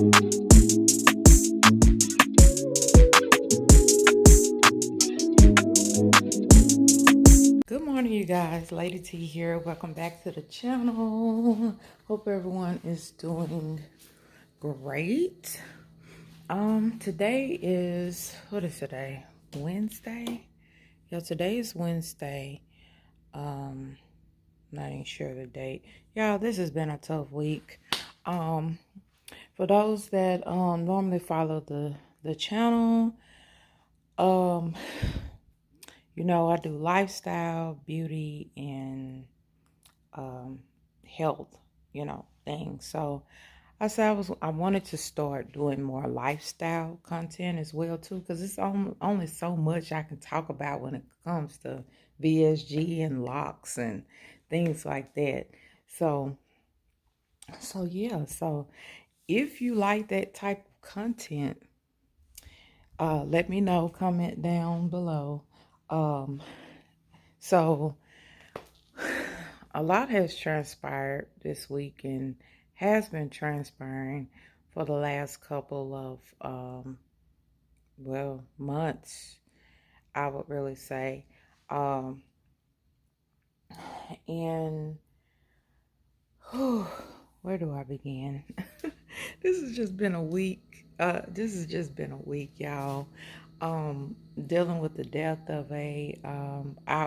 Good morning, you guys. Lady T here. Welcome back to the channel. Hope everyone is doing great. Today is, what is today? Wednesday? Yeah, today is Wednesday. Not even sure the date. Y'all, this has been a tough week. For those that normally follow the channel, um I do lifestyle, beauty, and health, things. So I wanted to start doing more lifestyle content as well too, because it's only so much I can talk about when it comes to VSG and locks and things like that. So yeah. So if you like that type of content, let me know. Comment down below. Um, so a lot has transpired this week and has been transpiring for the last couple of months, I would really say. And where do I begin? This has just been a week. Y'all. Dealing with the death of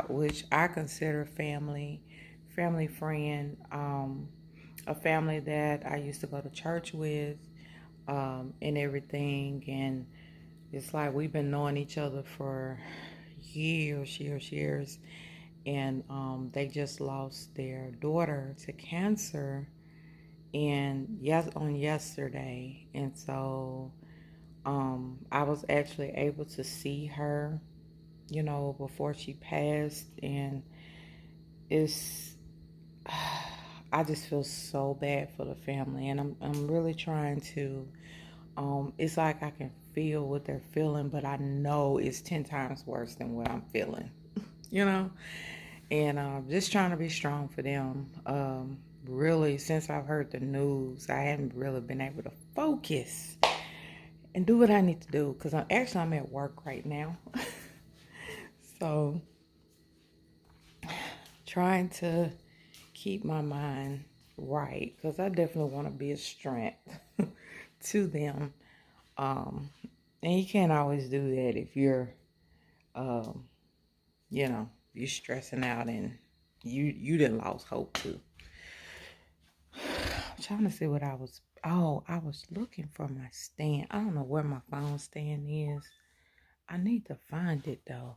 which I consider family friend, a family that I used to go to church with, and everything. And it's like we've been knowing each other for years. And they just lost their daughter to cancer, and on yesterday. And so I was actually able to see her, before she passed. And it's I just feel so bad for the family, and I'm really trying to it's like I can feel what they're feeling, but I know it's 10 times worse than what I'm feeling. you know and just trying to be strong for them. Really, since I've heard the news, I haven't really been able to focus and do what I need to do, because I'm at work right now. So trying to keep my mind right, because I definitely want to be a strength to them. And you can't always do that if you're um, you're stressing out and you didn't lost hope too. I'm trying to see what I was looking for my stand. I don't know where my phone stand is. I need to find it though.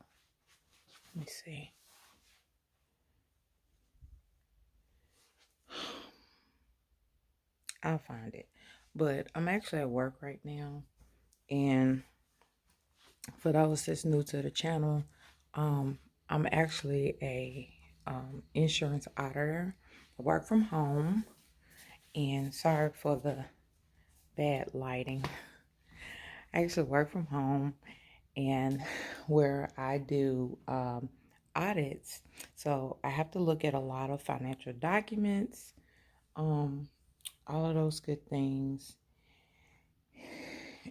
Let me see. I'll find it. But I'm actually at work right now. And for those that's new to the channel, I'm actually a insurance auditor. I work from home. And sorry for the bad lighting. I actually work from home, and where I do audits. So I have to look at a lot of financial documents, all of those good things,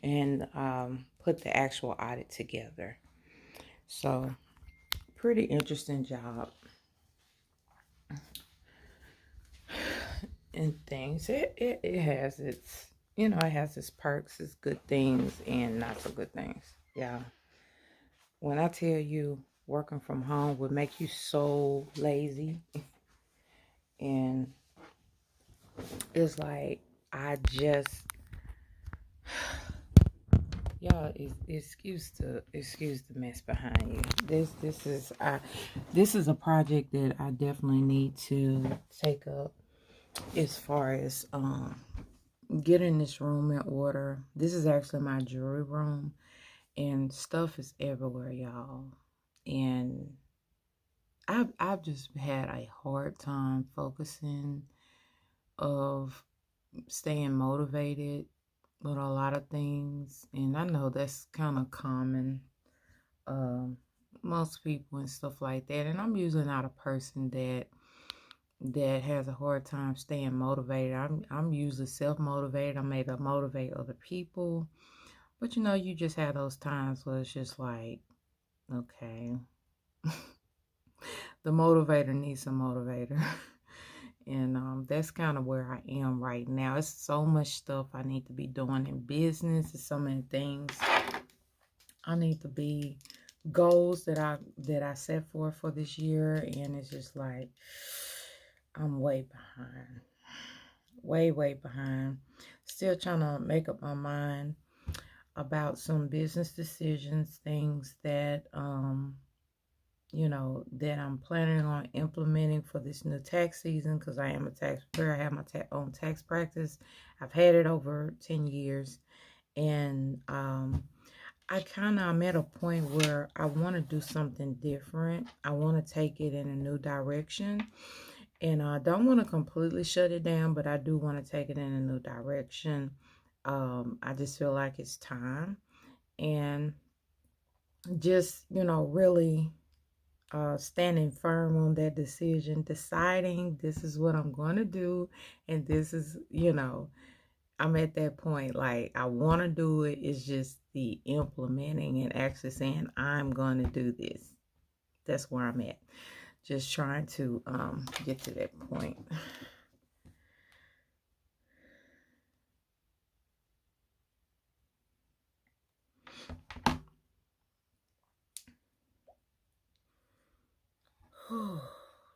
and put the actual audit together. So pretty interesting job and things. It has its perks, its good things, and not so good things. Yeah. When I tell you working from home would make you so lazy, and it's like I just y'all excuse the mess behind you. This is a project that I definitely need to take up, as far as getting this room in order. This is actually my jewelry room, and stuff is everywhere, y'all. And I've just had a hard time focusing, of staying motivated with a lot of things. And I know that's kind of common, most people and stuff like that. And I'm usually not a person that that has a hard time staying motivated. I'm usually self-motivated. I'm able to motivate other people. But you just have those times where it's just like, okay, the motivator needs a motivator. And that's kind of where I am right now. It's so much stuff I need to be doing in business. There's so many things I need to be goals that I set for this year, and it's just like I'm way behind. Way behind. Still trying to make up my mind about some business decisions, things that that I'm planning on implementing for this new tax season, because I am a tax preparer. I have my own tax practice. I've had it over 10 years. And I'm at a point where I want to do something different. I want to take it in a new direction. And I don't want to completely shut it down, but I do want to take it in a new direction. I just feel like it's time. And just, really standing firm on that decision, deciding this is what I'm going to do. And this is, I'm at that point, like, I want to do it. It's just the implementing and actually saying, I'm going to do this. That's where I'm at. Just trying to get to that point.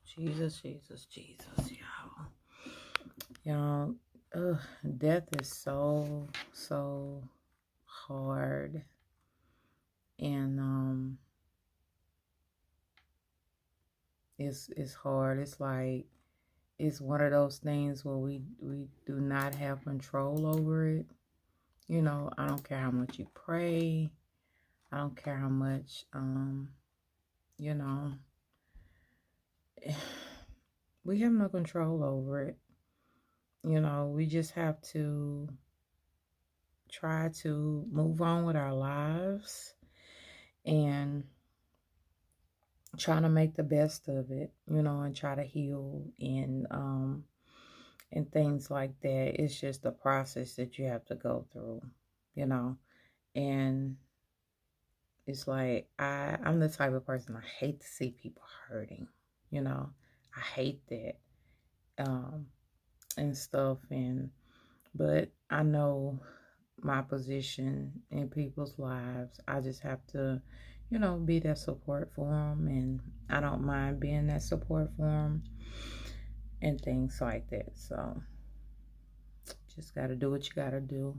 Jesus, y'all. Death is so hard, and it's hard. It's like it's one of those things where we do not have control over it. I don't care how much you pray. I don't care how much we have no control over it. We just have to try to move on with our lives and try to make the best of it, and try to heal and things like that. It's just a process that you have to go through, and it's like I'm the type of person, I hate to see people hurting, I hate that and stuff, but I know my position in people's lives. I just have to, be that support for them, and I don't mind being that support for them and things like that. So just got to do what you got to do.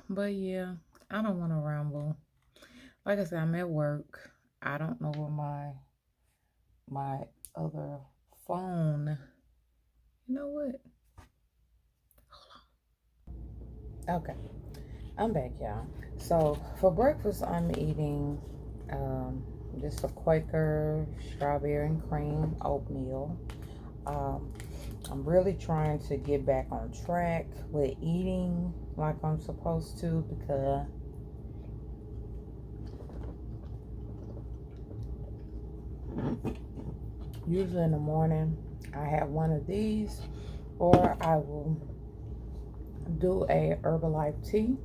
But yeah, I don't want to ramble. Like I said, I'm at work. I don't know where my other phone. You know what? Hold on. Okay, I'm back, y'all. So for breakfast, I'm eating just a Quaker strawberry and cream oatmeal. I'm really trying to get back on track with eating like I'm supposed to, because usually in the morning I have one of these, or I will do a Herbalife tea.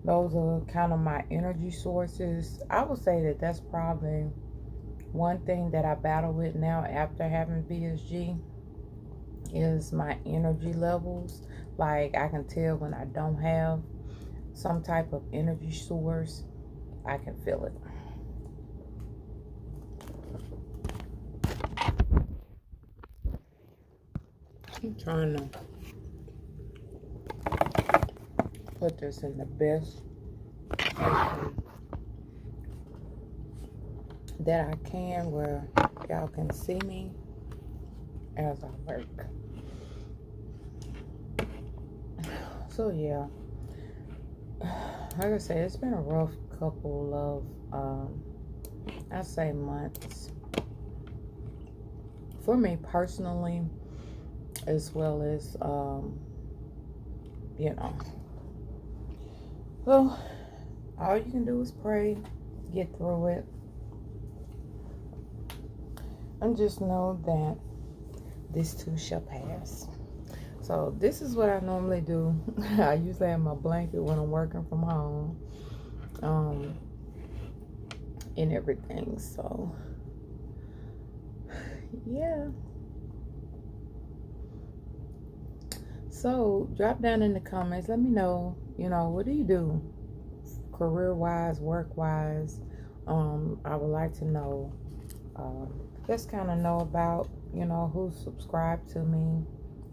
Those are kind of my energy sources. I would say that that's probably one thing that I battle with now after having VSG is my energy levels. Like, I can tell when I don't have some type of energy source. I can feel it. I'm trying to put this in the best that I can, where y'all can see me as I work. So yeah, like I said, it's been a rough couple of I say months for me personally, as well as well, all you can do is pray, get through it, and just know that This too shall pass. So this is what I normally do. I usually have my blanket when I'm working from home, and everything. So yeah. So drop down in the comments. Let me know, what do you do career wise, work wise? I would like to know. Just kind of know about, who's subscribed to me,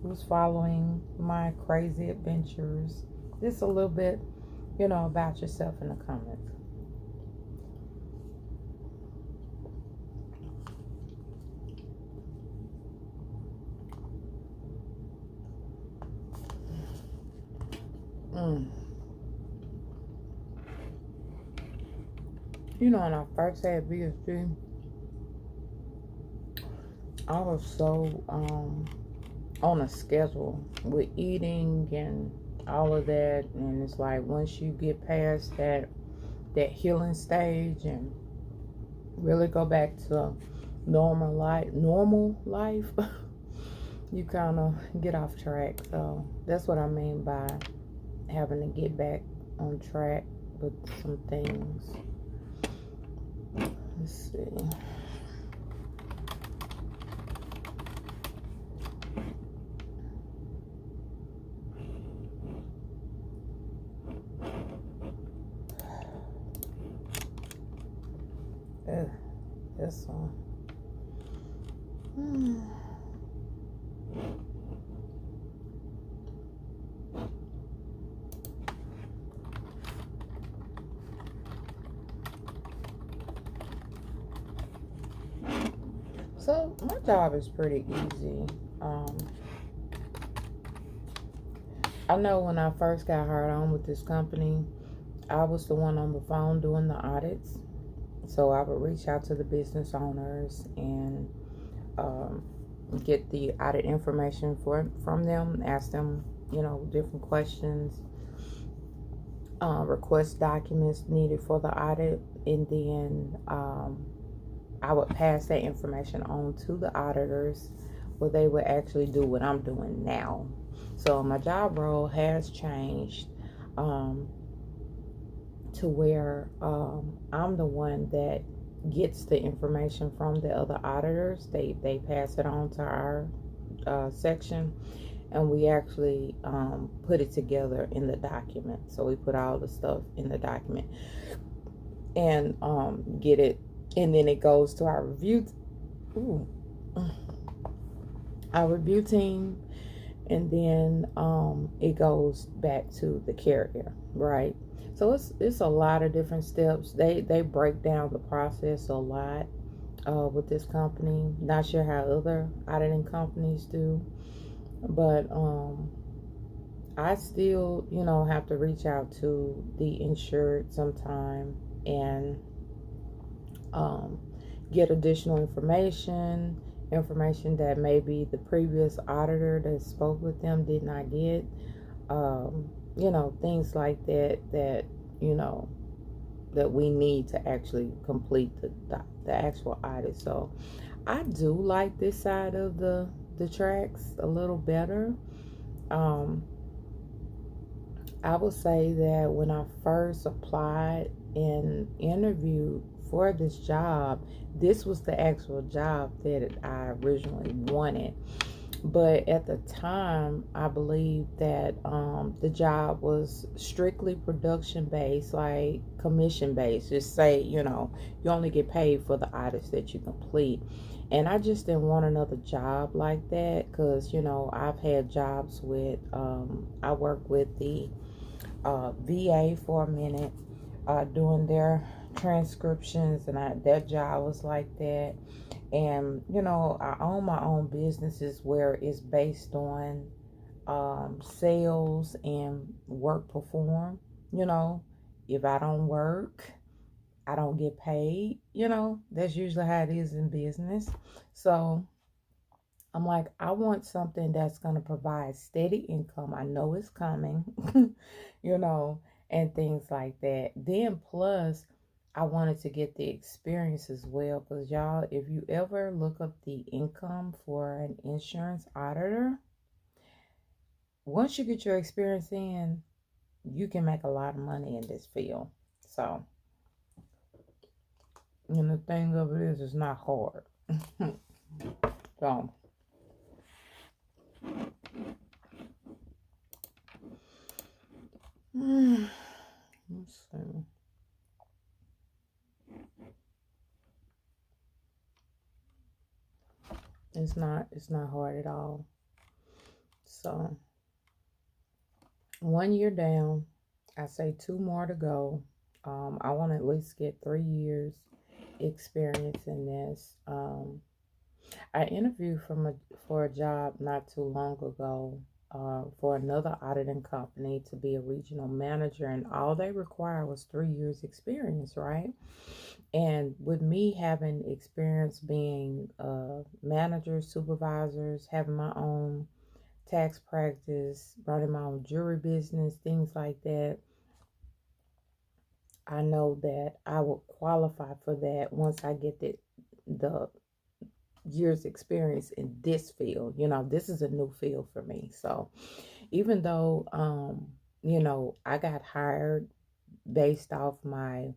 who's following my crazy adventures. Just a little bit, about yourself in the comments. When I first had BSG, I was so on a schedule with eating and all of that, and it's like once you get past that healing stage and really go back to normal life, you kind of get off track. So that's what I mean by having to get back on track with some things. Let's see. This one. So my job is pretty easy. I know when I first got hired on with this company, I was the one on the phone doing the audits. So I would reach out to the business owners and get the audit information from them, ask them, different questions, request documents needed for the audit, and then I would pass that information on to the auditors where they would actually do what I'm doing now. So my job role has changed to where I'm the one that gets the information from the other auditors. They pass it on to our section, and we actually put it together in the document. So we put all the stuff in the document and get it, and then it goes to our review team, and then it goes back to the carrier, right? So it's a lot of different steps. They break down the process a lot with this company. Not sure how other auditing companies do, but I still, have to reach out to the insured sometime and get additional information that maybe the previous auditor that spoke with them did not get. Things like that that we need to actually complete the actual audit. So I do like this side of the tracks a little better. I would say that when I first applied and interviewed for this job, this was the actual job that I originally wanted. But at the time, I believe that the job was strictly production based, like commission based. Just say, you only get paid for the audits that you complete. And I just didn't want another job like that because, I've had jobs with, I worked with the VA for a minute doing their transcriptions, and their job was like that. And I own my own businesses where it's based on sales and work performed. If I don't work, I don't get paid. That's usually how it is in business. So I'm like, I want something that's going to provide steady income. I know it's coming, and things like that. Then plus, I wanted to get the experience as well. Because, y'all, if you ever look up the income for an insurance auditor, once you get your experience in, you can make a lot of money in this field. So, and the thing of it is, it's not hard. So, let's see. It's not hard at all. So, 1 year down, I say 2 more to go. I want to at least get 3 years experience in this. I interviewed for a job not too long ago for another auditing company to be a regional manager, and all they require was 3 years experience, right? And with me having experience being managers, supervisors, having my own tax practice, running my own jewelry business, things like that, I know that I will qualify for that once I get the years experience in this field. This is a new field for me. So even though I got hired based off my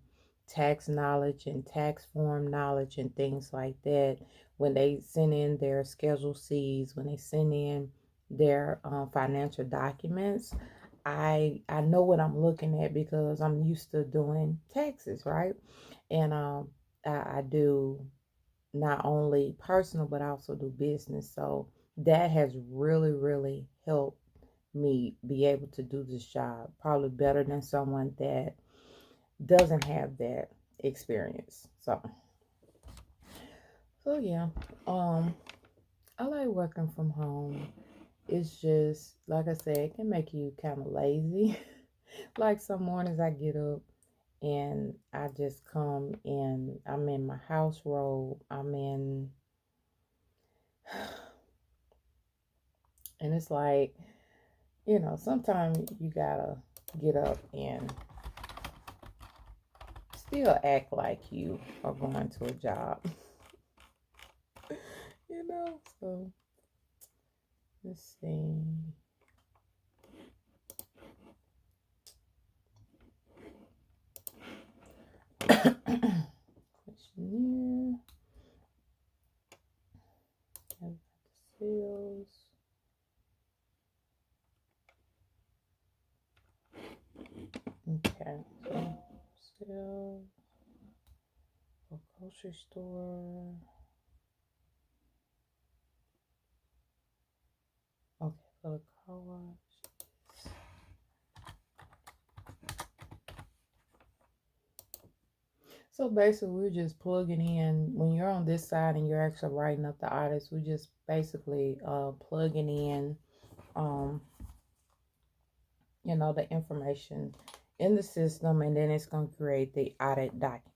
tax knowledge and tax form knowledge and things like that, when they send in their Schedule C's, when they send in their financial documents, I know what I'm looking at because I'm used to doing taxes, right? And I do not only personal but I also do business. So that has really, really helped me be able to do this job probably better than someone that doesn't have that experience. So yeah. I like working from home. It's just like I said, it can make you kind of lazy. Like some mornings I get up and I just come in. I'm in my house robe. And it's like, sometimes you gotta get up and still act like you are going to a job. So let's see. Questionnaire. Sales. Okay. So sales. A grocery store. Okay, for the car wash. So basically, we're just plugging in. When you're on this side and you're actually writing up the audits, we're just basically plugging in, the information in the system, and then it's going to create the audit document.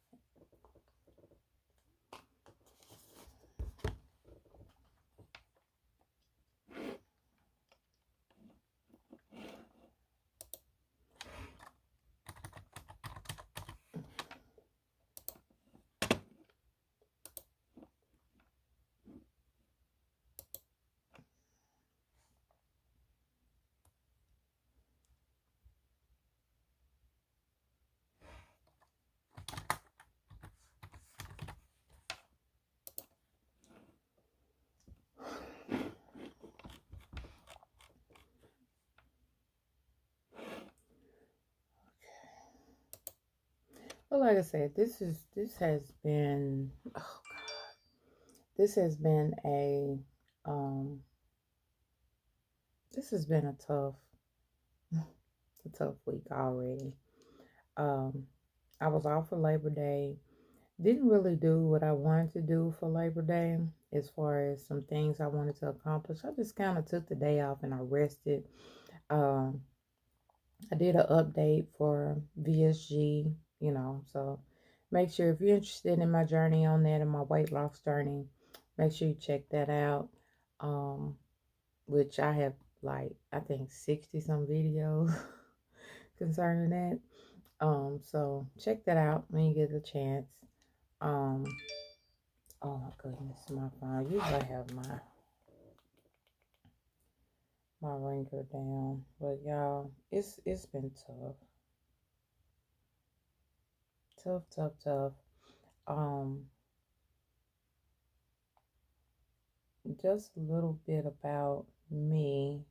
But like I said, this has been a tough week already. I was off for Labor Day. Didn't really do what I wanted to do for Labor Day as far as some things I wanted to accomplish. I just kind of took the day off and I rested. Um, I did an update for VSG, so make sure if you're interested in my journey on that and my weight loss journey, make sure you check that out. Which I have I think 60 some videos concerning that. So check that out when you get a chance. Um, oh my goodness, my phone. Usually I have my ringer down, but y'all, it's been tough, tough, tough, tough. Um, just a little bit about me.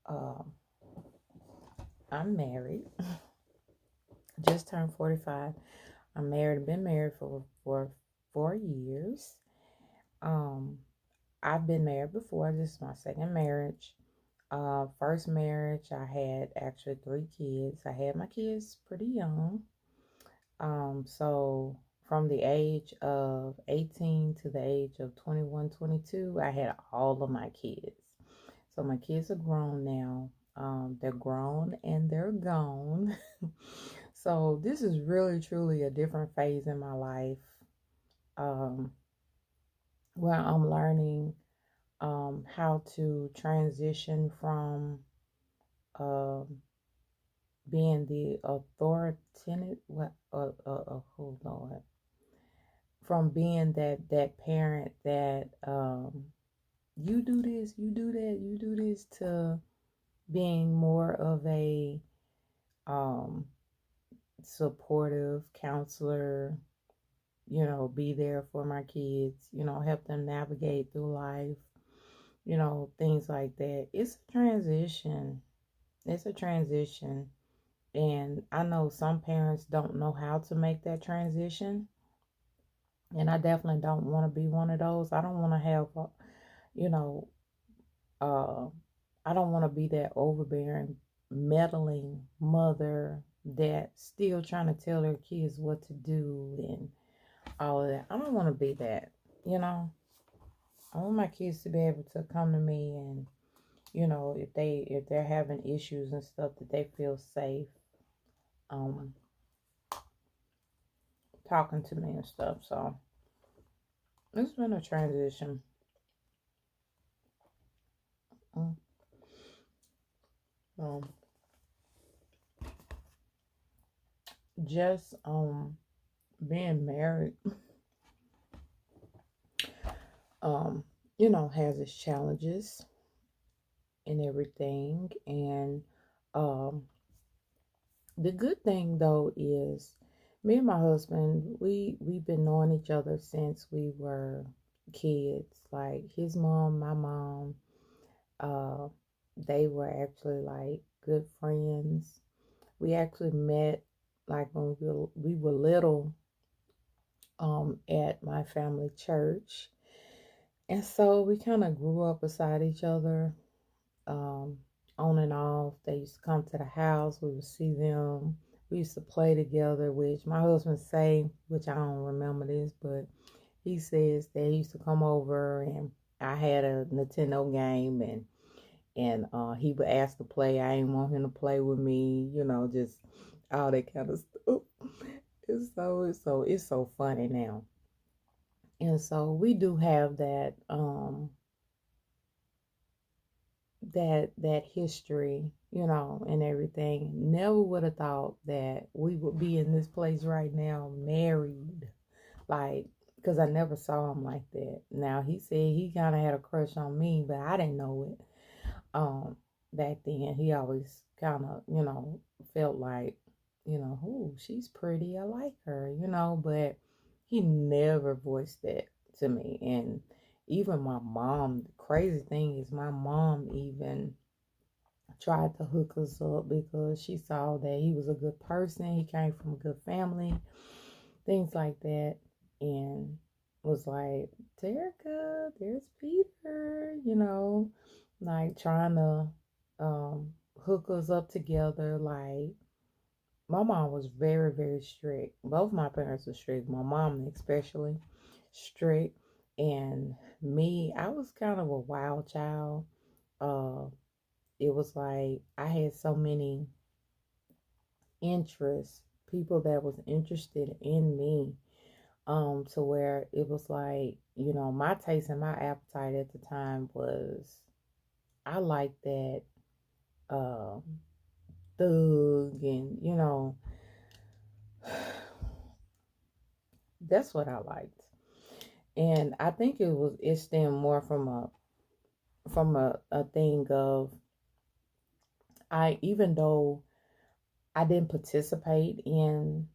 Um, I'm married. Just turned 45. I'm married. Been married for 4 years. Um, I've been married before. This is my second marriage. First marriage, I had actually 3 kids. I had my kids pretty young. So from the age of 18 to the age of 21, 22, I had all of my kids. So my kids are grown now. They're grown and they're gone. So this is really, truly a different phase in my life, um, where I'm learning how to transition from um, being the authoritative, hold on, from being that parent that you do this, you do that, you do this, to being more of a um, supportive counselor, be there for my kids, help them navigate through life, things like that. It's a transition. It's a transition. And I know some parents don't know how to make that transition. And I definitely don't want to be one of those. I don't want to have, you know, uh, I don't want to be that overbearing, meddling mother that still trying to tell their kids what to do and all of that. I don't want to be that, you know. I want my kids to be able to come to me and, if they're having issues and stuff, that they feel safe um talking to me and stuff. So it's been a transition. Mm. Um, just being married, um, has its challenges and everything. And um the good thing though is me and my husband, we've been knowing each other since we were kids. Like his mom, my mom, uh, they were actually like good friends. We actually met like when we were little, at my family church. And so we kind of grew up beside each other, um, on and off. They used to come to the house. We would see them. We used to play together, which my husband say, which I don't remember this, but he says that he used to come over and I had a Nintendo game, and he would ask to play. I didn't want him to play with me, just all that kind of stuff. It's so funny now. And so we do have that history, and everything. Never would have thought that we would be in this place right now, married, like, because I never saw him like that. Now he said he kind of had a crush on me, but I didn't know it. Back then he always kind of, felt like, oh, she's pretty, I like her, but he never voiced that to me. And even my mom, the crazy thing is my mom even tried to hook us up because she saw that he was a good person, he came from a good family, things like that, and was like, Terica, there's Peter, like trying to hook us up together. Like, my mom was very, very strict. Both my parents were strict. My mom especially strict. And me, I was kind of a wild child. Uh, it was like I had so many interests, people that was interested in me, to where it was like, my taste and my appetite at the time was, I like that um thug, and that's what I liked. And I think it stemmed more from a thing of, I even though I didn't participate in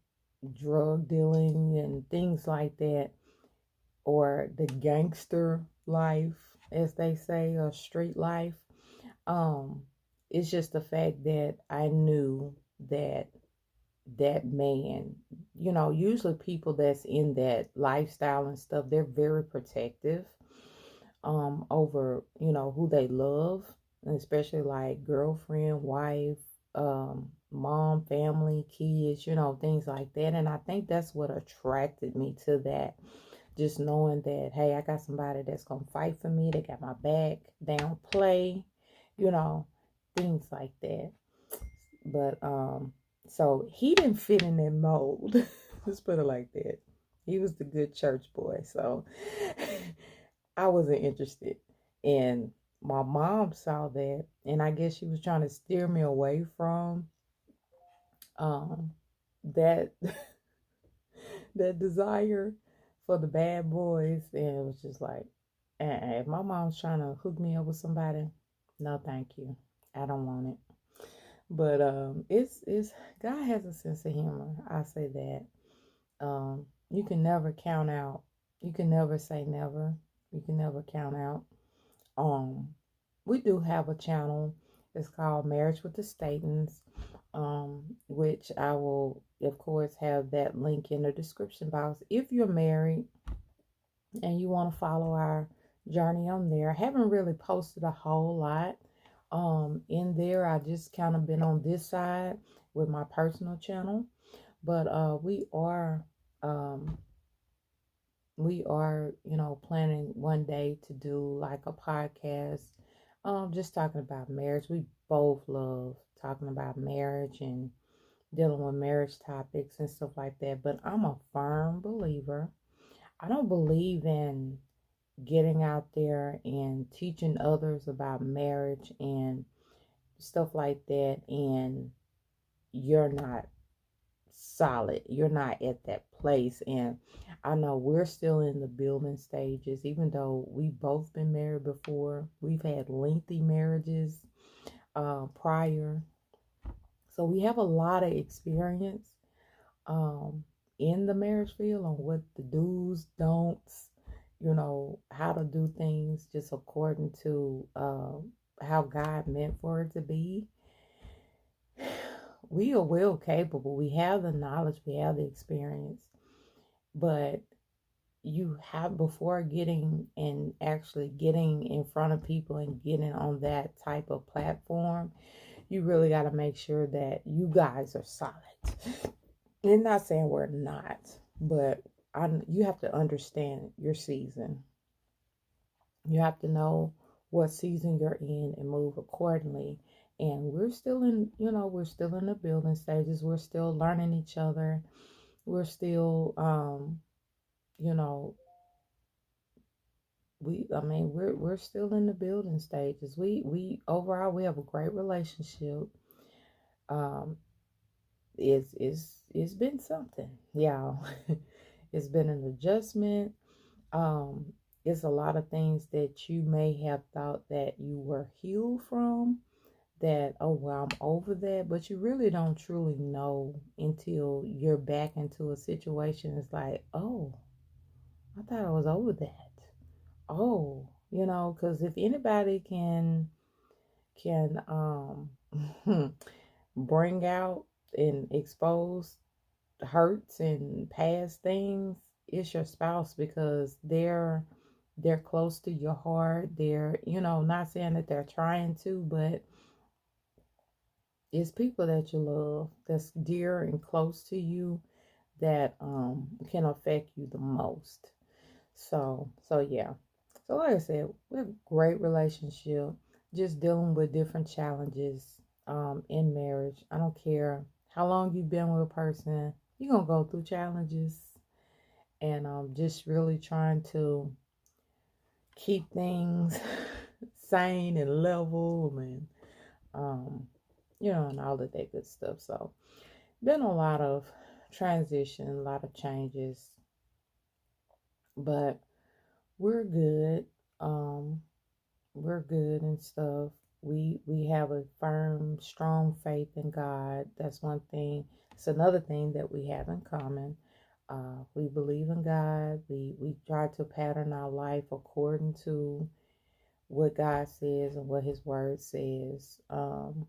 drug dealing and things like that, or the gangster life, as they say, or street life. Um, it's just the fact that I knew that that man, usually people that's in that lifestyle and stuff, they're very protective over, who they love, and especially like girlfriend, wife, mom, family, kids, things like that. And I think that's what attracted me to that. Just knowing that, hey, I got somebody that's gonna fight for me, they got my back, they don't play, you know, things like that. But so he didn't fit in that mold. Let's put it like that. He was the good church boy, so I wasn't interested. And my mom saw that, and I guess she was trying to steer me away from um that that desire for the bad boys, and it was just like, if my mom's trying to hook me up with somebody, no, thank you, I don't want it. But it's God has a sense of humor. I say that. You can never count out. You can never say never. You can never count out. Um, we do have a channel. It's called Marriage with the Statens, which I will, of course, have that link in the description box. If you're married and you want to follow our journey on there, I haven't really posted a whole lot in there. I just kind of been on this side with my personal channel, but um, we are, planning one day to do like a podcast, just talking about marriage. We both love talking about marriage and dealing with marriage topics and stuff like that. But I'm a firm believer. I don't believe in getting out there and teaching others about marriage and stuff like that, and you're not solid, you're not at that place. And I know we're still in the building stages, even though we've both been married before. We've had lengthy marriages prior, so we have a lot of experience um, in the marriage field on what the do's, don'ts, how to do things just according to how God meant for it to be. We are well capable. We have the knowledge, we have the experience, but you have, before getting and actually getting in front of people and getting on that type of platform, you really got to make sure that you guys are solid. And not saying we're not, but you have to understand your season. You have to know what season you're in and move accordingly. And we're still in, we're still in the building stages. We're still learning each other. We're still, you know, we're still in the building stages. We overall, we have a great relationship. Um, it's been something, y'all. It's been an adjustment. Um, it's a lot of things that you may have thought that you were healed from, that, oh, well, I'm over that, but you really don't truly know until you're back into a situation. It's like, oh, I thought I was over that. Oh, because if anybody can bring out and expose hurts and past things, it's your spouse, because they're close to your heart. They're, not saying that they're trying to, but it's people that you love, that's dear and close to you, that can affect you the most. So yeah. So like I said, we have a great relationship, just dealing with different challenges in marriage. I don't care how long you've been with a person, you're gonna go through challenges, and just really trying to keep things sane and level, and um, and all of that good stuff. So, been a lot of transition, a lot of changes, but we're good. Um, we're good and stuff. We have a firm, strong faith in God. That's one thing. It's another thing that we have in common. We believe in God. We try to pattern our life according to what God says and what His Word says, and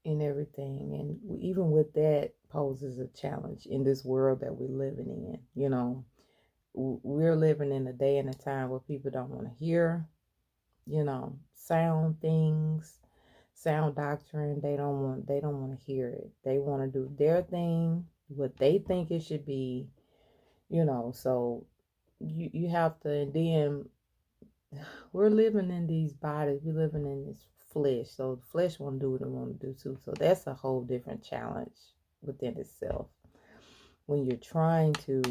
everything. And even with that, poses a challenge in this world that we're living in. We're living in a day and a time where people don't want to hear, sound things, sound doctrine. They don't want to hear it. They want to do their thing, what they think it should be, so you have to. And then we're living in these bodies, we're living in this flesh, so the flesh want to do what it want to do too. So that's a whole different challenge within itself when you're trying to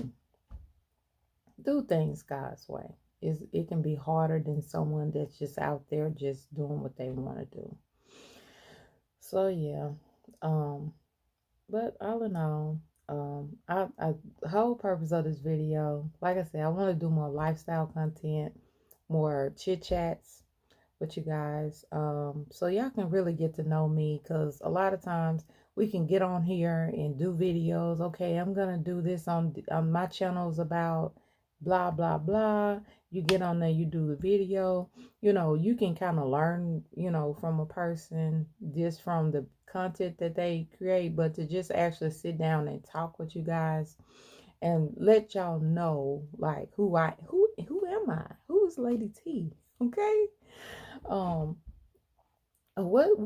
do things God's way. It can be harder than someone that's just out there just doing what they want to do. So yeah, but all in all, the whole purpose of this video, like I said, I want to do more lifestyle content, more chit chats with you guys, so y'all can really get to know me, because a lot of times we can get on here and do videos. Okay, I'm gonna do this on my channels about blah blah blah. You get on there, you do the video. You can kind of learn, from a person just from the content that they create, but to just actually sit down and talk with you guys and let y'all know, like, who am I? Who is Lady T? Okay. um what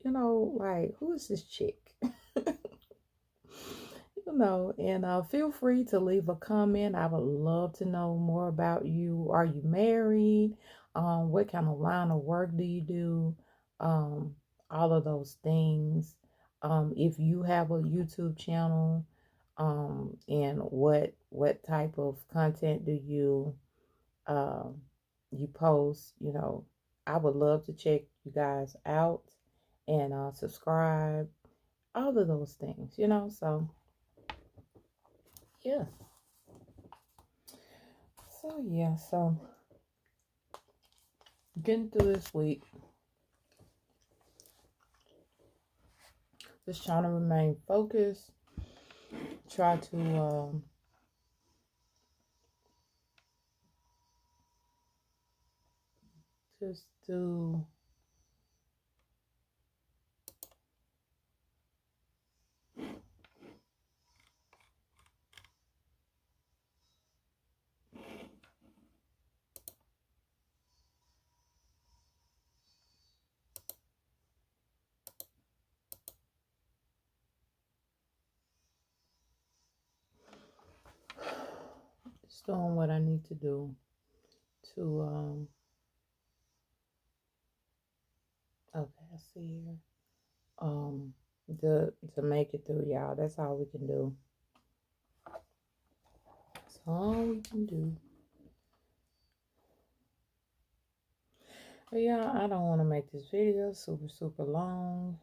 like, who is this chick? And feel free to leave a comment. I would love to know more about you. Are you married? What kind of line of work do you do? All of those things. If you have a YouTube channel, and what type of content do you post? I would love to check you guys out and subscribe, all of those things, so yeah. So getting through this week, just trying to remain focused, try to just do just doing what I need to do to okay, I see here, to make it through, y'all. That's all we can do. That's all we can do. But yeah, I don't want to make this video super long.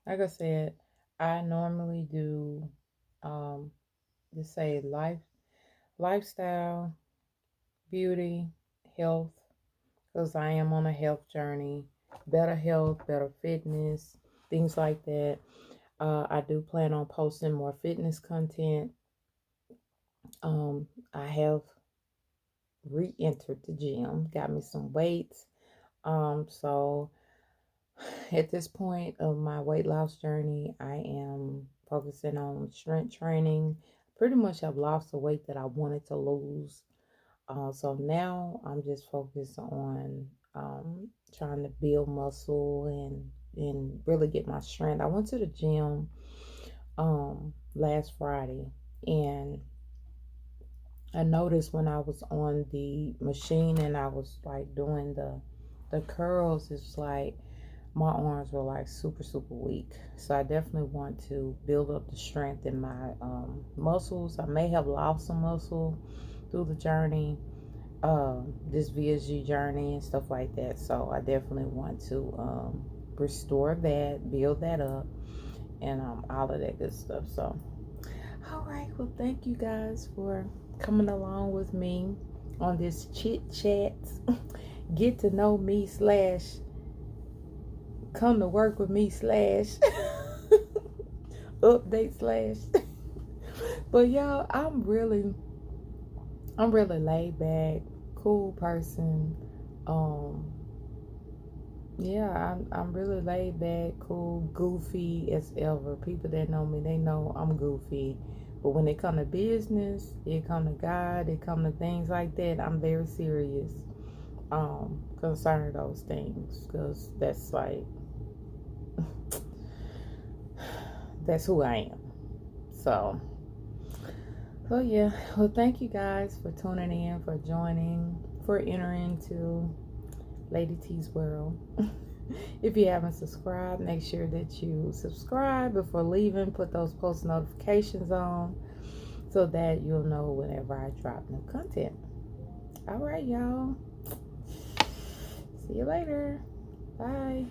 Like I said, I normally do just say lifestyle, beauty, health, because I am on a health journey, better health, better fitness, things like that. I do plan on posting more fitness content. I have re-entered the gym, got me some weights. So at this point of my weight loss journey, I am focusing on strength training. Pretty much I've lost the weight that I wanted to lose. So now I'm just focused on trying to build muscle and really get my strength. I went to the gym last Friday, and I noticed when I was on the machine and I was like doing the curls, it's like my arms were like super weak. So I definitely want to build up the strength in my muscles. I may have lost some muscle through the journey, this VSG journey and stuff like that. So I definitely want to restore that, build that up, and all of that good stuff. So, all right, well, thank you guys for coming along with me on this chit chat. Get to know me / come to work with me / update / but y'all, I'm really laid back, cool person. Yeah, I'm really laid back, cool, goofy as ever. People that know me, they know I'm goofy. But when it come to business, it come to God, it come to things like that, I'm very serious concerning those things, because that's like that's who I am. So yeah. Well, thank you guys for tuning in, for joining, for entering to Lady T's world. If you haven't subscribed, make sure that you subscribe before leaving. Put those post notifications on so that you'll know whenever I drop new content. All right, y'all. See you later. Bye.